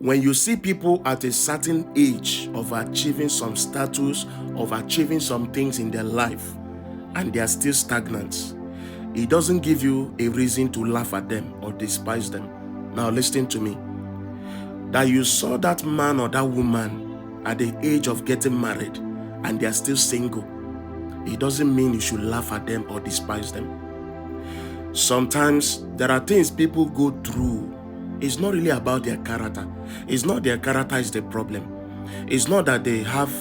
When you see people at a certain age of achieving some status, of achieving some things in their life, and they are still stagnant, it doesn't give you a reason to laugh at them or despise them. Now listen to me. That you saw that man or that woman at the age of getting married and they are still single, it doesn't mean you should laugh at them or despise them. Sometimes there are things people go through. It's not really about their character. It's not their character is the problem. It's not that they have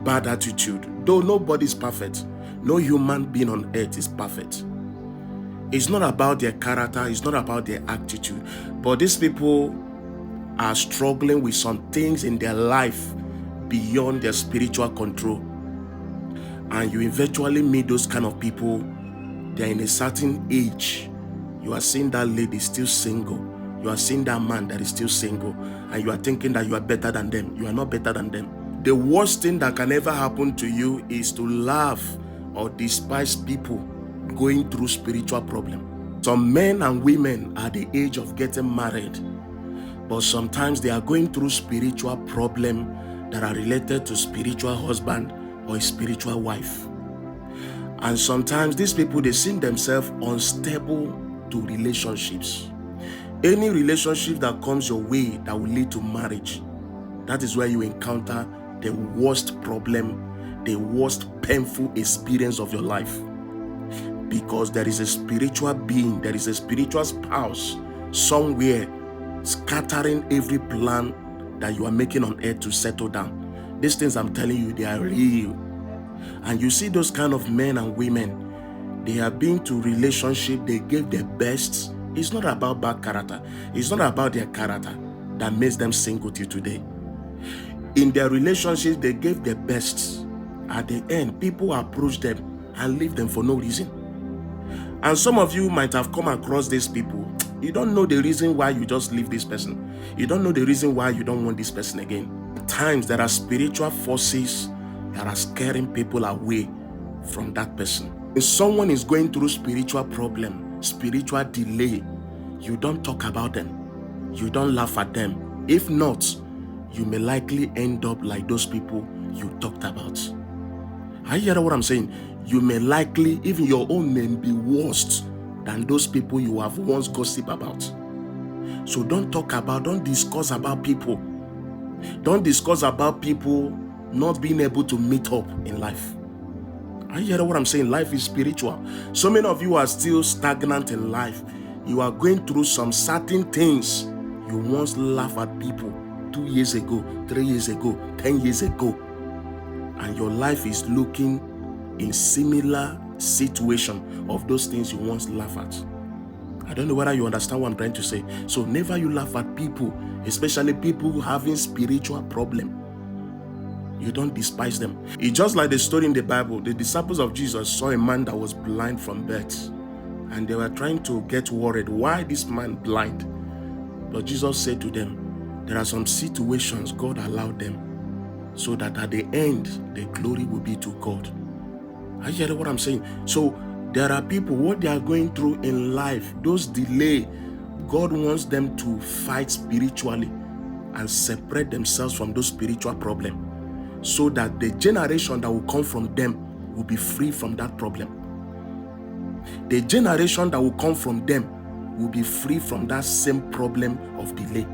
bad attitude. Though nobody's perfect. No human being on earth is perfect. It's not about their character. It's not about their attitude. But these people are struggling with some things in their life beyond their spiritual control. And you eventually meet those kind of people. They're in a certain age. You are seeing that lady still single. You are seeing that man that is still single. And you are thinking that you are better than them. You are not better than them. The worst thing that can ever happen to you is to laugh or despise people going through spiritual problems. Some men and women are the age of getting married, but sometimes they are going through spiritual problems that are related to spiritual husband or a spiritual wife. And sometimes these people, they see themselves unstable to relationships. Any relationship that comes your way that will lead to marriage, that is where you encounter the worst problem, the worst painful experience of your life. Because there is a spiritual being, there is a spiritual spouse somewhere scattering every plan that you are making on earth to settle down. These things I'm telling you, they are real. And you see those kind of men and women, they have been to relationship, they gave their best. It's not about bad character. It's not about their character that makes them single till today. In their relationship, they gave their best. At the end, people approach them and leave them for no reason. And some of you might have come across these people. You don't know the reason why you just leave this person. You don't know the reason why you don't want this person again. At times, there are spiritual forces that are scaring people away from that person. If someone is going through spiritual problem, spiritual delay, you don't talk about them. You don't laugh at them. If not, you may likely end up like those people you talked about. Are you hearing what I'm saying? You may likely, even your own may be worse than those people you have once gossiped about. So don't discuss about people. Don't discuss about people not being able to meet up in life. Are you hearing what I'm saying? Life is spiritual. So many of you are still stagnant in life. You are going through some certain things. You once laughed at people 2 years ago, 3 years ago, 10 years ago. And your life is looking in similar situation of those things you once laughed at. I don't know whether you understand what I'm trying to say. So never you laugh at people, especially people having spiritual problem. You don't despise them. It's just like the story in the Bible. The disciples of Jesus saw a man that was blind from birth, and they were trying to get worried. Why this man blind? But Jesus said to them, there are some situations God allowed them so that at the end, the glory will be to God. Are you hearing what I'm saying? So there are people, what they are going through in life, those delay, God wants them to fight spiritually and separate themselves from those spiritual problems, so that the generation that will come from them will be free from that problem. The generation that will come from them will be free from that same problem of delay.